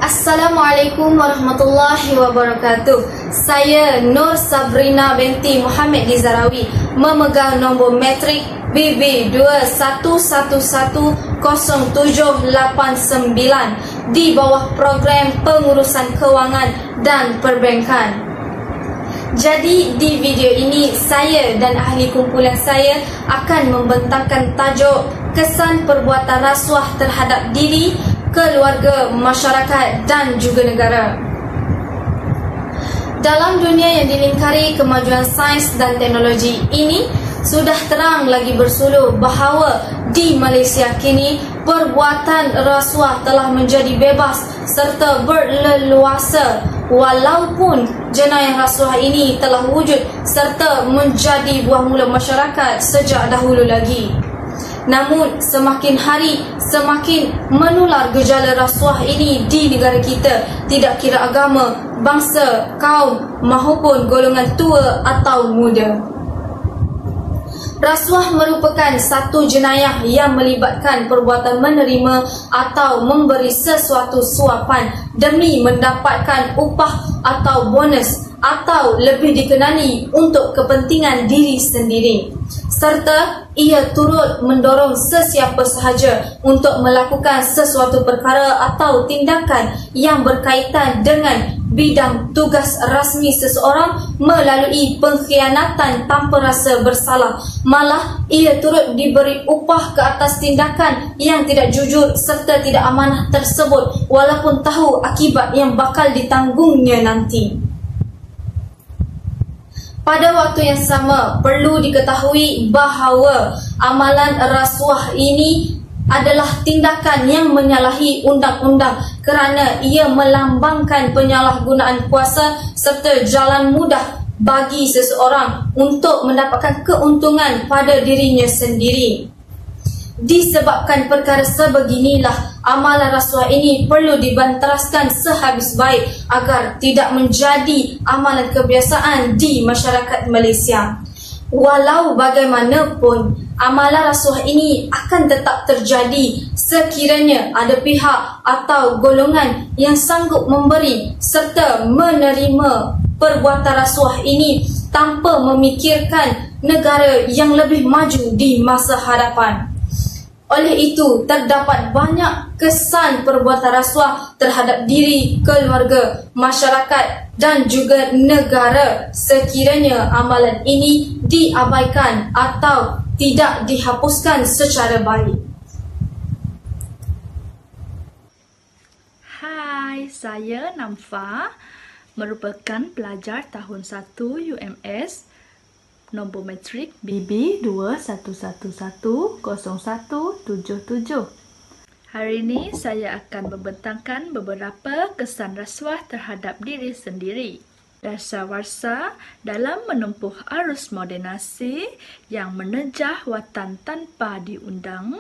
Assalamualaikum warahmatullahi wabarakatuh. Saya Nur Sabrina binti Muhammad Dizarawi, memegang nombor matrik BB21110789 di bawah program pengurusan kewangan dan perbankan. Jadi di video ini saya dan ahli kumpulan saya akan membentangkan tajuk kesan perbuatan rasuah terhadap diri, keluarga, masyarakat dan juga negara. Dalam dunia yang dilingkari kemajuan sains dan teknologi ini, sudah terang lagi bersuluh bahawa di Malaysia kini perbuatan rasuah telah menjadi bebas serta berleluasa, walaupun jenayah rasuah ini telah wujud serta menjadi buah mulut masyarakat sejak dahulu lagi. Namun semakin hari semakin menular gejala rasuah ini di negara kita, tidak kira agama, bangsa, kaum maupun golongan tua atau muda. Rasuah merupakan satu jenayah yang melibatkan perbuatan menerima atau memberi sesuatu suapan demi mendapatkan upah atau bonus, atau lebih dikenali untuk kepentingan diri sendiri, serta ia turut mendorong sesiapa sahaja untuk melakukan sesuatu perkara atau tindakan yang berkaitan dengan bidang tugas rasmi seseorang melalui pengkhianatan tanpa rasa bersalah. Malah ia turut diberi upah ke atas tindakan yang tidak jujur serta tidak amanah tersebut, walaupun tahu akibat yang bakal ditanggungnya nanti. Pada waktu yang sama, perlu diketahui bahawa amalan rasuah ini adalah tindakan yang menyalahi undang-undang kerana ia melambangkan penyalahgunaan kuasa serta jalan mudah bagi seseorang untuk mendapatkan keuntungan pada dirinya sendiri. Disebabkan perkara sebeginilah, amalan rasuah ini perlu dibanteraskan sehabis baik agar tidak menjadi amalan kebiasaan di masyarakat Malaysia. Walau bagaimanapun, amalan rasuah ini akan tetap terjadi sekiranya ada pihak atau golongan yang sanggup memberi serta menerima perbuatan rasuah ini tanpa memikirkan negara yang lebih maju di masa hadapan. Oleh itu, terdapat banyak kesan perbuatan rasuah terhadap diri, keluarga, masyarakat dan juga negara sekiranya amalan ini diabaikan atau tidak dihapuskan secara baik. Hai, saya Namfa, merupakan pelajar tahun 1 UMS, nombor matrik BB21110177. Hari ini saya akan membentangkan beberapa kesan rasuah terhadap diri sendiri. Dasawarsa dalam menempuh arus modernasi yang menejah watan tanpa diundang.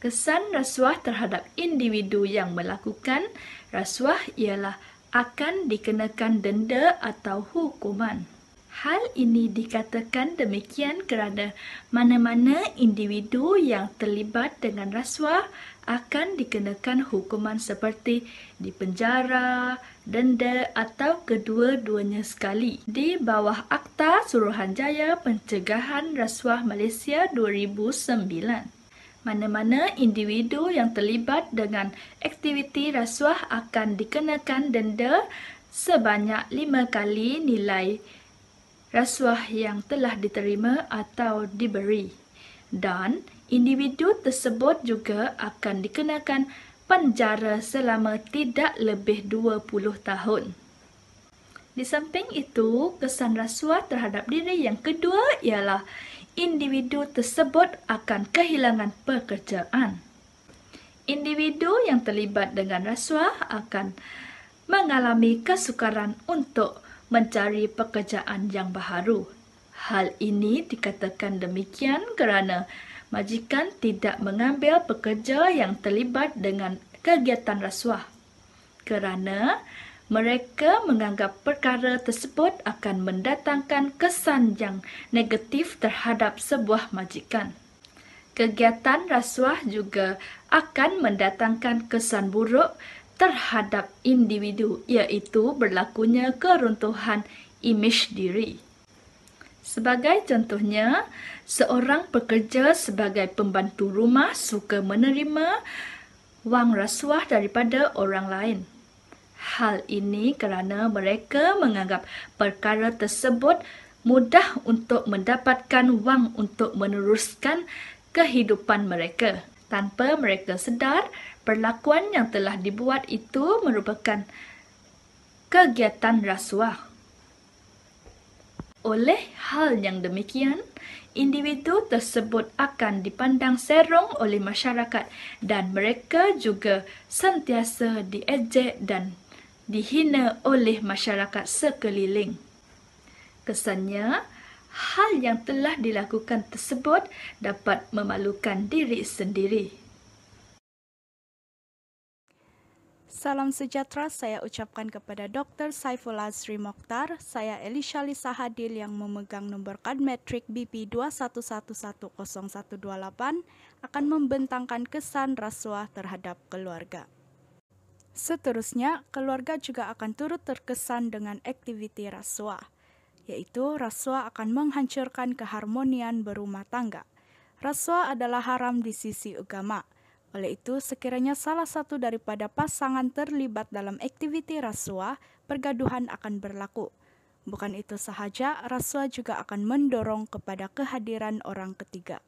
Kesan rasuah terhadap individu yang melakukan rasuah ialah akan dikenakan denda atau hukuman. Hal ini dikatakan demikian kerana mana-mana individu yang terlibat dengan rasuah akan dikenakan hukuman seperti dipenjara, denda atau kedua-duanya sekali. Di bawah Akta Suruhanjaya Pencegahan Rasuah Malaysia 2009. Mana-mana individu yang terlibat dengan aktiviti rasuah akan dikenakan denda sebanyak 5 kali nilai rasuah yang telah diterima atau diberi, dan individu tersebut juga akan dikenakan penjara selama tidak lebih 20 tahun. Di samping itu, kesan rasuah terhadap diri yang kedua ialah individu tersebut akan kehilangan pekerjaan. Individu yang terlibat dengan rasuah akan mengalami kesukaran untuk mencari pekerjaan yang baharu. Hal ini dikatakan demikian kerana majikan tidak mengambil pekerja yang terlibat dengan kegiatan rasuah kerana mereka menganggap perkara tersebut akan mendatangkan kesan yang negatif terhadap sebuah majikan. Kegiatan rasuah juga akan mendatangkan kesan buruk terhadap individu, iaitu berlakunya keruntuhan imej diri. Sebagai contohnya, seorang pekerja sebagai pembantu rumah suka menerima wang rasuah daripada orang lain. Hal ini kerana mereka menganggap perkara tersebut mudah untuk mendapatkan wang untuk meneruskan kehidupan mereka. Tanpa mereka sedar, perlakuan yang telah dibuat itu merupakan kegiatan rasuah. Oleh hal yang demikian, individu tersebut akan dipandang serong oleh masyarakat dan mereka juga sentiasa diejek dan dihina oleh masyarakat sekeliling. Kesannya, hal yang telah dilakukan tersebut dapat memalukan diri sendiri. Salam sejahtera saya ucapkan kepada Dr. Saiful Azri Mokhtar. Saya Elisha Lisa Hadil yang memegang nombor kad metrik BP 21110128 akan membentangkan kesan rasuah terhadap keluarga. Seterusnya, keluarga juga akan turut terkesan dengan aktiviti rasuah, yaitu rasuah akan menghancurkan keharmonian berumah tangga. Rasuah adalah haram di sisi agama. Oleh itu, sekiranya salah satu daripada pasangan terlibat dalam aktiviti rasuah, pergaduhan akan berlaku. Bukan itu sahaja, rasuah juga akan mendorong kepada kehadiran orang ketiga.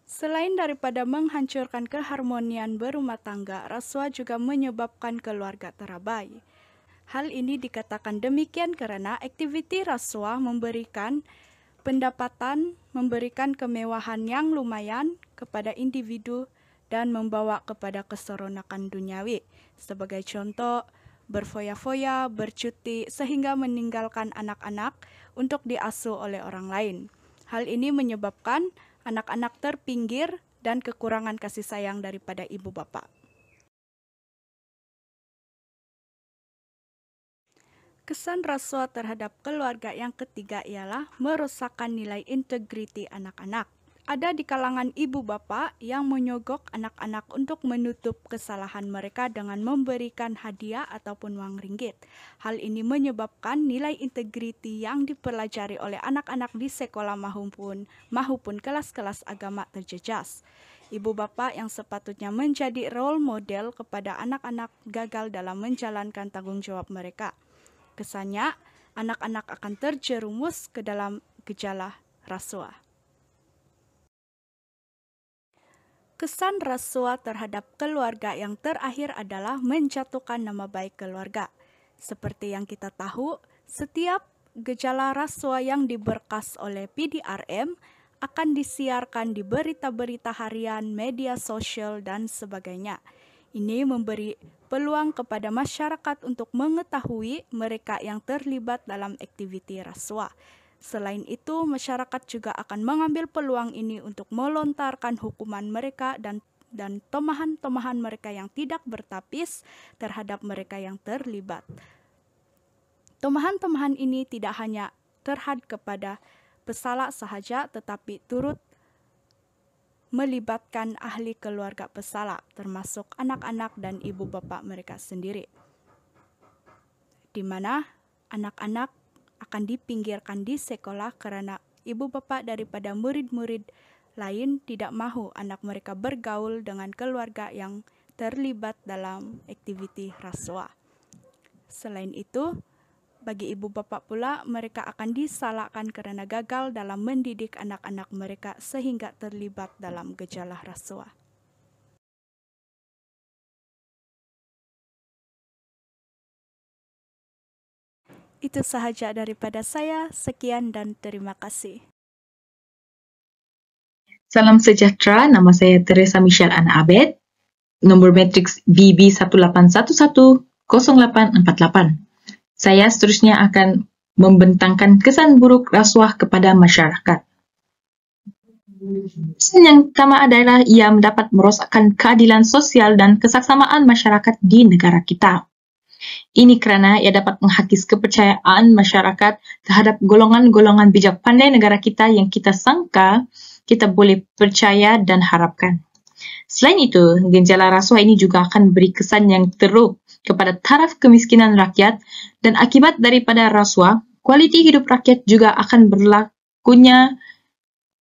Selain daripada menghancurkan keharmonian berumah tangga, rasuah juga menyebabkan keluarga terabai. Hal ini dikatakan demikian kerana aktiviti rasuah memberikan pendapatan, memberikan kemewahan yang lumayan kepada individu dan membawa kepada keseronokan duniawi. Sebagai contoh, berfoya-foya, bercuti, sehingga meninggalkan anak-anak untuk diasuh oleh orang lain. Hal ini menyebabkan anak-anak terpinggir dan kekurangan kasih sayang daripada ibu bapa. Kesan rasuah terhadap keluarga yang ketiga ialah merosakkan nilai integriti anak-anak. Ada di kalangan ibu bapa yang menyogok anak-anak untuk menutup kesalahan mereka dengan memberikan hadiah ataupun wang ringgit. Hal ini menyebabkan nilai integriti yang dipelajari oleh anak-anak di sekolah maupun kelas-kelas agama terjejas. Ibu bapa yang sepatutnya menjadi role model kepada anak-anak gagal dalam menjalankan tanggungjawab mereka. Kesannya, anak-anak akan terjerumus ke dalam gejala rasuah. Kesan rasuah terhadap keluarga yang terakhir adalah menjatuhkan nama baik keluarga. Seperti yang kita tahu, setiap gejala rasuah yang diberkas oleh PDRM akan disiarkan di berita-berita harian, media sosial, dan sebagainya. Ini memberi peluang kepada masyarakat untuk mengetahui mereka yang terlibat dalam aktiviti rasuah. Selain itu, masyarakat juga akan mengambil peluang ini untuk melontarkan hukuman mereka dan tomahan-tomahan mereka yang tidak bertapis terhadap mereka yang terlibat. Tomahan-tomahan ini tidak hanya terhad kepada pesalah sahaja, tetapi turut melibatkan ahli keluarga pesalah, termasuk anak-anak dan ibu bapa mereka sendiri, di mana anak-anak akan dipinggirkan di sekolah kerana ibu bapa daripada murid-murid lain tidak mahu anak mereka bergaul dengan keluarga yang terlibat dalam aktiviti rasuah. Selain itu, bagi ibu bapa pula, mereka akan disalahkan kerana gagal dalam mendidik anak-anak mereka sehingga terlibat dalam gejala rasuah. Itu sahaja daripada saya. Sekian dan terima kasih. Salam sejahtera, nama saya Teresa Michelle Ana Abed, nombor matriks BB18110848. Saya seterusnya akan membentangkan kesan buruk rasuah kepada masyarakat. Kesan yang pertama adalah ia dapat merosakkan keadilan sosial dan kesaksamaan masyarakat di negara kita. Ini kerana ia dapat menghakis kepercayaan masyarakat terhadap golongan-golongan bijak pandai negara kita yang kita sangka kita boleh percaya dan harapkan. Selain itu, gejala rasuah ini juga akan beri kesan yang teruk kepada taraf kemiskinan rakyat dan akibat daripada rasuah, kualiti hidup rakyat juga akan berlakunya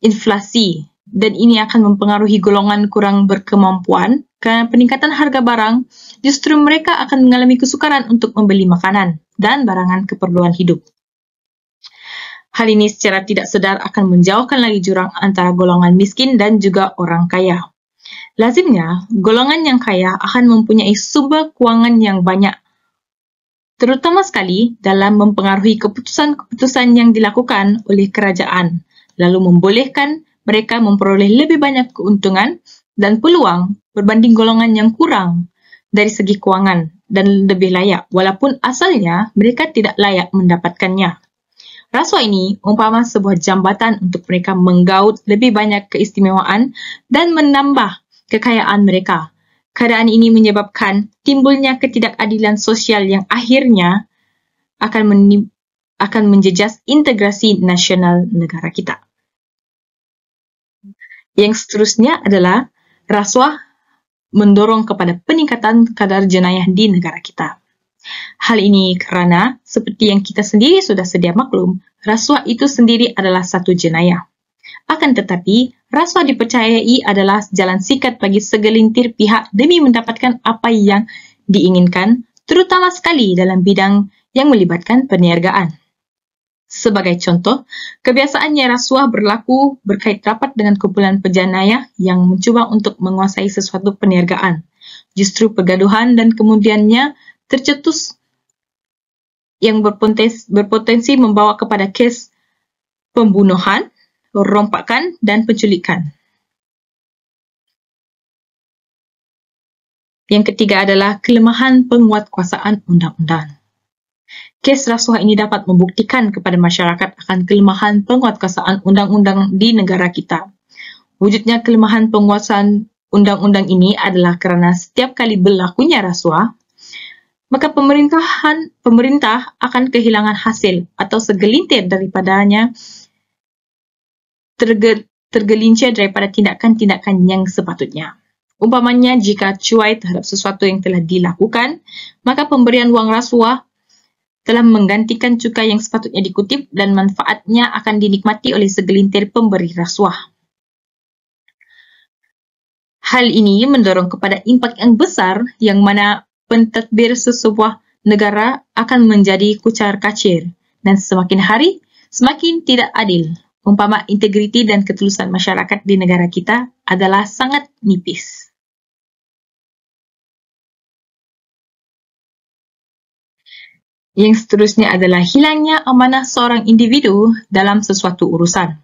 inflasi dan ini akan mempengaruhi golongan kurang berkemampuan kerana peningkatan harga barang justru mereka akan mengalami kesukaran untuk membeli makanan dan barangan keperluan hidup. Hal ini secara tidak sedar akan menjauhkan lagi jurang antara golongan miskin dan juga orang kaya. Lazimnya, golongan yang kaya akan mempunyai sumber kewangan yang banyak, terutama sekali dalam mempengaruhi keputusan-keputusan yang dilakukan oleh kerajaan, lalu membolehkan mereka memperoleh lebih banyak keuntungan dan peluang berbanding golongan yang kurang dari segi kewangan dan lebih layak, walaupun asalnya mereka tidak layak mendapatkannya. Rasuah ini umpama sebuah jambatan untuk mereka menggaut lebih banyak keistimewaan dan menambah kekayaan mereka. Keadaan ini menyebabkan timbulnya ketidakadilan sosial yang akhirnya akan menjejas integrasi nasional negara kita. Yang seterusnya adalah rasuah mendorong kepada peningkatan kadar jenayah di negara kita. Hal ini kerana, seperti yang kita sendiri sudah sedia maklum, rasuah itu sendiri adalah satu jenayah. Akan tetapi, rasuah dipercayai adalah jalan sikat bagi segelintir pihak demi mendapatkan apa yang diinginkan, terutama sekali dalam bidang yang melibatkan perniagaan. Sebagai contoh, kebiasaannya rasuah berlaku berkait rapat dengan kumpulan pejanayah yang mencuba untuk menguasai sesuatu perniagaan. Justru pergaduhan dan kemudiannya tercetus yang berpotensi membawa kepada kes pembunuhan, rompakan dan penculikan. Yang ketiga adalah kelemahan penguatkuasaan undang-undang. Kes rasuah ini dapat membuktikan kepada masyarakat akan kelemahan penguatkuasaan undang-undang di negara kita. Wujudnya kelemahan penguasaan undang-undang ini adalah kerana setiap kali berlakunya rasuah, maka pemerintah akan kehilangan hasil atau segelintir daripadanya tergelincir daripada tindakan-tindakan yang sepatutnya. Umpamanya, jika cuai terhadap sesuatu yang telah dilakukan, maka pemberian wang rasuah telah menggantikan cukai yang sepatutnya dikutip dan manfaatnya akan dinikmati oleh segelintir pemberi rasuah. Hal ini mendorong kepada impak yang besar yang mana pentadbir sesebuah negara akan menjadi kucar-kacir dan semakin hari semakin tidak adil. Umpama integriti dan ketulusan masyarakat di negara kita adalah sangat nipis. Yang seterusnya adalah hilangnya amanah seorang individu dalam sesuatu urusan.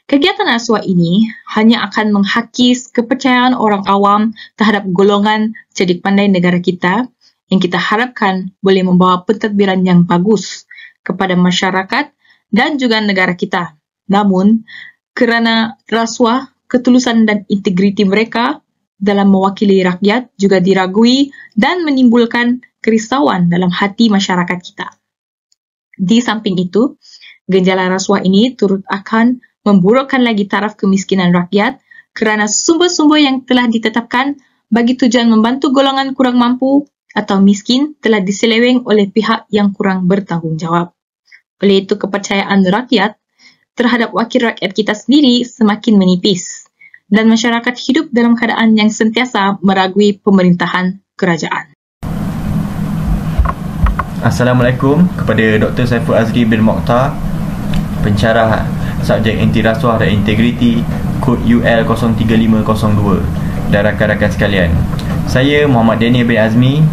Kegiatan rasuah ini hanya akan menghakis kepercayaan orang awam terhadap golongan cerdik pandai negara kita yang kita harapkan boleh membawa pentadbiran yang bagus kepada masyarakat dan juga negara kita. Namun, kerana rasuah, ketulusan dan integriti mereka dalam mewakili rakyat juga diragui dan menimbulkan kerisauan dalam hati masyarakat kita. Di samping itu, gejala rasuah ini turut akan memburukkan lagi taraf kemiskinan rakyat kerana sumber-sumber yang telah ditetapkan bagi tujuan membantu golongan kurang mampu atau miskin telah diseleweng oleh pihak yang kurang bertanggungjawab. Oleh itu, kepercayaan rakyat terhadap wakil rakyat kita sendiri semakin menipis dan masyarakat hidup dalam keadaan yang sentiasa meragui pemerintahan kerajaan. Assalamualaikum kepada Dr. Saiful Azri bin Mokhtar, pensyarah subjek anti rasuah dan integriti kod UL 03502 dan rakan-rakan sekalian. Saya Muhammad Daniel bin Azmi,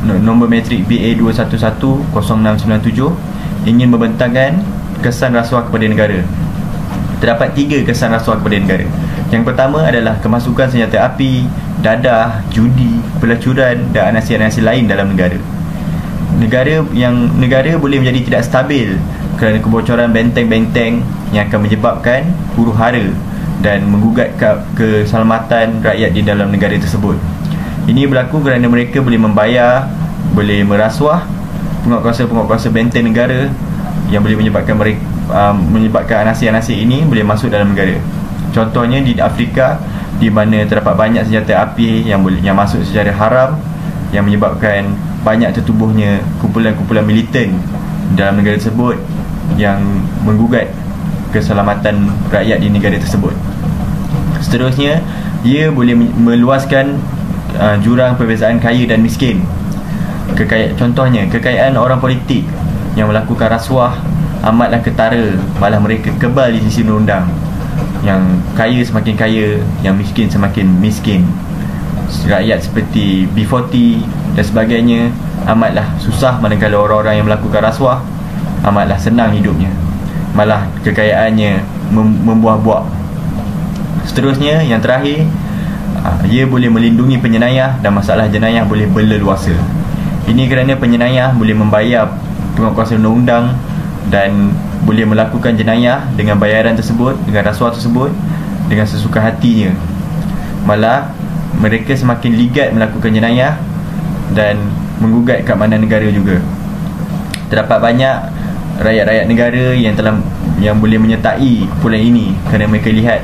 nombor matrik BA21100697, ingin membentangkan kesan rasuah kepada negara. Terdapat 3 kesan rasuah kepada negara. Yang pertama adalah kemasukan senjata api, dadah, judi, pelacuran dan anasi-anasi lain dalam negara. Negara boleh menjadi tidak stabil kerana kebocoran benteng-benteng yang akan menyebabkan huru-hara dan menggugat keselamatan rakyat di dalam negara tersebut. Ini berlaku kerana mereka boleh membayar, boleh merasuah penguatkuasa benteng negara yang boleh menyebabkan anasi-anasi ini boleh masuk dalam negara. Contohnya di Afrika, di mana terdapat banyak senjata api yang masuk secara haram, yang menyebabkan banyak tertubuhnya kumpulan-kumpulan militan dalam negara tersebut yang menggugat keselamatan rakyat di negara tersebut. Seterusnya, ia boleh meluaskan jurang perbezaan kaya dan miskin. Contohnya, kekayaan orang politik yang melakukan rasuah amatlah ketara, malah mereka kebal di sisi undang-undang. Yang kaya semakin kaya, yang miskin semakin miskin. Rakyat seperti B40 dan sebagainya amatlah susah, manakala orang-orang yang melakukan rasuah amatlah senang hidupnya, malah kekayaannya membuah-buah. Seterusnya, yang terakhir, ia boleh melindungi penyenayah dan masalah jenayah boleh berleluasa. Ini kerana penyenayah boleh membayar penguatkuasa undang-undang dan boleh melakukan jenayah dengan bayaran tersebut, dengan rasuah tersebut, dengan sesuka hatinya. Malah mereka semakin ligat melakukan jenayah dan menggugat keamanan negara juga. Terdapat banyak rakyat-rakyat negara yang boleh menyertai kumpulan ini kerana mereka lihat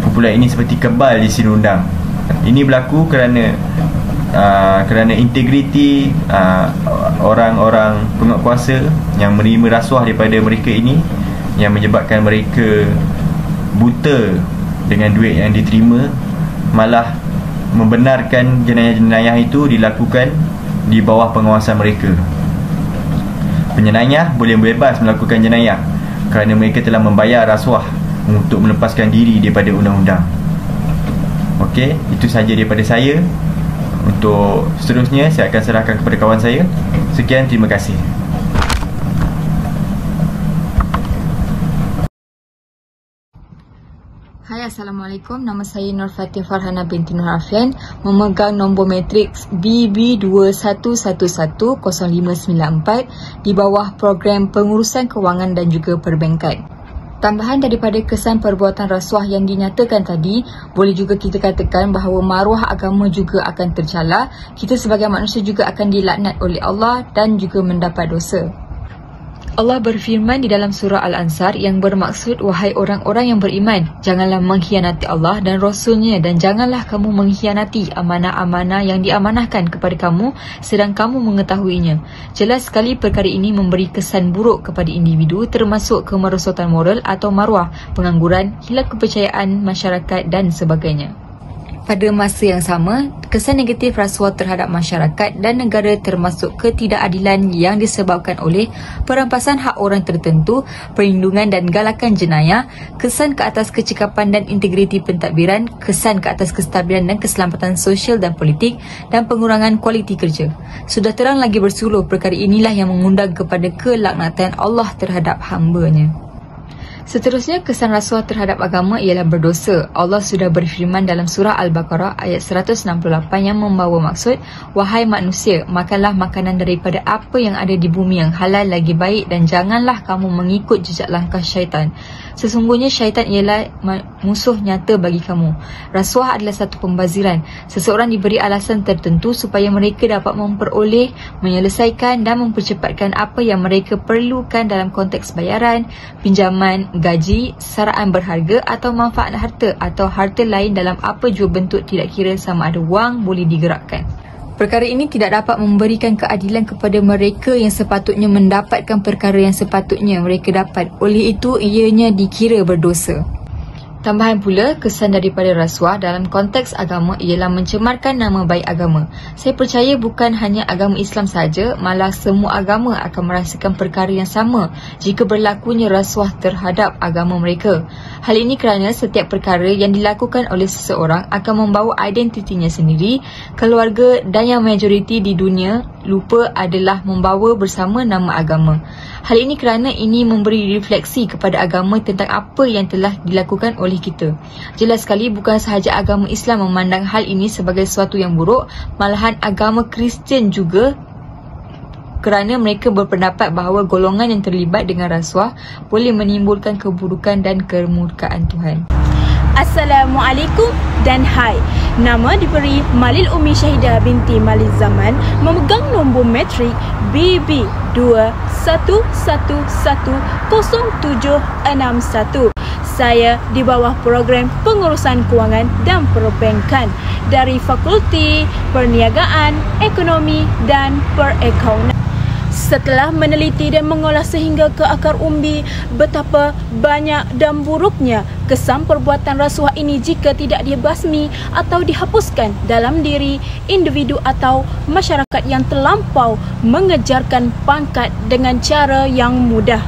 kumpulan ini seperti kebal di sisi undang. Ini berlaku kerana integriti orang-orang penguatkuasa yang menerima rasuah daripada mereka ini, yang menyebabkan mereka buta dengan duit yang diterima, malah membenarkan jenayah-jenayah itu dilakukan di bawah pengawasan mereka. Penyenayah boleh bebas melakukan jenayah kerana mereka telah membayar rasuah untuk melepaskan diri daripada undang-undang. Okey, itu sahaja daripada saya. Untuk seterusnya, saya akan serahkan kepada kawan saya. Sekian, terima kasih. Hai, Assalamualaikum. Nama saya Nur Fatin Farhana binti Nur Afian, memegang nombor matriks BB21110594 di bawah program pengurusan kewangan dan juga perbankan. Tambahan daripada kesan perbuatan rasuah yang dinyatakan tadi, boleh juga kita katakan bahawa maruah agama juga akan tercalar. Kita sebagai manusia juga akan dilaknat oleh Allah dan juga mendapat dosa. Allah berfirman di dalam surah Al-Ansar yang bermaksud, wahai orang-orang yang beriman, janganlah mengkhianati Allah dan Rasulnya, dan janganlah kamu mengkhianati amanah-amanah yang diamanahkan kepada kamu sedang kamu mengetahuinya. Jelas sekali perkara ini memberi kesan buruk kepada individu, termasuk kemerosotan moral atau maruah, pengangguran, hilang kepercayaan masyarakat dan sebagainya. Pada masa yang sama, kesan negatif rasuah terhadap masyarakat dan negara termasuk ketidakadilan yang disebabkan oleh perampasan hak orang tertentu, perlindungan dan galakan jenayah, kesan ke atas kecekapan dan integriti pentadbiran, kesan ke atas kestabilan dan keselamatan sosial dan politik, dan pengurangan kualiti kerja. Sudah terang lagi bersuluh, perkara inilah yang mengundang kepada kelaknatan Allah terhadap hamba-Nya. Seterusnya, kesan rasuah terhadap agama ialah berdosa. Allah sudah berfirman dalam surah Al-Baqarah ayat 168 yang membawa maksud, wahai manusia, makanlah makanan daripada apa yang ada di bumi yang halal lagi baik, dan janganlah kamu mengikut jejak langkah syaitan. Sesungguhnya syaitan ialah musuh nyata bagi kamu. Rasuah adalah satu pembaziran. Seseorang diberi alasan tertentu supaya mereka dapat memperoleh, menyelesaikan dan mempercepatkan apa yang mereka perlukan dalam konteks bayaran, pinjaman, gaji, saraan berharga atau manfaat harta atau harta lain dalam apa jua bentuk, tidak kira sama ada wang boleh digerakkan. Perkara ini tidak dapat memberikan keadilan kepada mereka yang sepatutnya mendapatkan perkara yang sepatutnya mereka dapat. Oleh itu, ianya dikira berdosa. Tambahan pula, kesan daripada rasuah dalam konteks agama ialah mencemarkan nama baik agama. Saya percaya bukan hanya agama Islam saja, malah semua agama akan merasakan perkara yang sama jika berlakunya rasuah terhadap agama mereka. Hal ini kerana setiap perkara yang dilakukan oleh seseorang akan membawa identitinya sendiri, keluarga dan yang majoriti di dunia lupa adalah membawa bersama nama agama. Hal ini kerana ini memberi refleksi kepada agama tentang apa yang telah dilakukan oleh kita. Jelas sekali bukan sahaja agama Islam memandang hal ini sebagai sesuatu yang buruk, malahan agama Kristian juga, kerana mereka berpendapat bahawa golongan yang terlibat dengan rasuah boleh menimbulkan keburukan dan kemurkaan Tuhan. Assalamualaikum dan hai. Nama diberi Malil Umi Syahidah binti Malil Zaman, memegang nombor metrik BB21110761. Saya di bawah program pengurusan kewangan dan perbankan dari Fakulti Perniagaan, Ekonomi dan Perakaunan. Setelah meneliti dan mengolah sehingga ke akar umbi betapa banyak dan buruknya kesan perbuatan rasuah ini jika tidak dibasmi atau dihapuskan dalam diri individu atau masyarakat yang terlampau mengejarkan pangkat dengan cara yang mudah.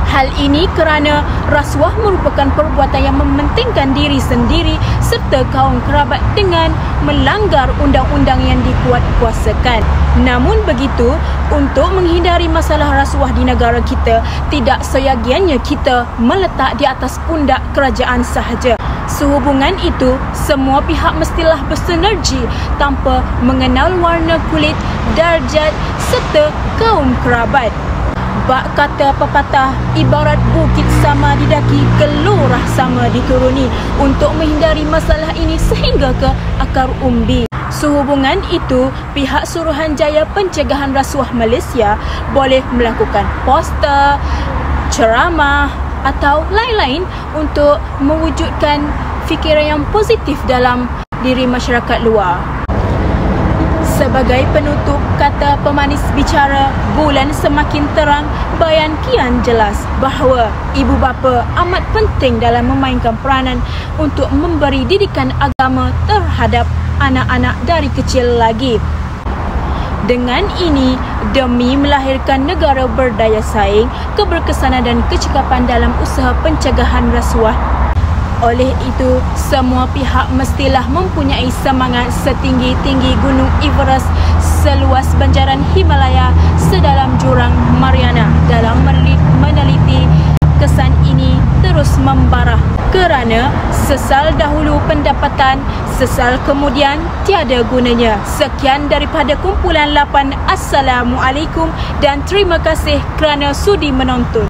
Hal ini kerana rasuah merupakan perbuatan yang mementingkan diri sendiri serta kaum kerabat dengan melanggar undang-undang yang dikuatkuasakan. Namun begitu, untuk menghindari masalah rasuah di negara kita, tidak seyogianya kita meletak di atas pundak kerajaan sahaja. Sehubungan itu, semua pihak mestilah bersinergi tanpa mengenal warna kulit, darjat serta kaum kerabat. Bak kata pepatah, ibarat bukit sama didaki, gelorah sama dituruni untuk menghindari masalah ini sehingga ke akar umbi. Sehubungan itu, pihak Suruhanjaya Pencegahan Rasuah Malaysia boleh melakukan poster, ceramah atau lain-lain untuk mewujudkan fikiran yang positif dalam diri masyarakat luar. Sebagai penutup, kata pemanis bicara, bulan semakin terang, bayan kian jelas bahawa ibu bapa amat penting dalam memainkan peranan untuk memberi didikan agama terhadap anak-anak dari kecil lagi. Dengan ini, demi melahirkan negara berdaya saing, keberkesanan dan kecekapan dalam usaha pencegahan rasuah. Oleh itu, semua pihak mestilah mempunyai semangat setinggi-tinggi Gunung Everest, seluas banjaran Himalaya, sedalam jurang Mariana dalam meneliti kesan ini terus membara. Kerana sesal dahulu pendapatan, sesal kemudian tiada gunanya. Sekian daripada kumpulan 8. Assalamualaikum dan terima kasih kerana sudi menonton.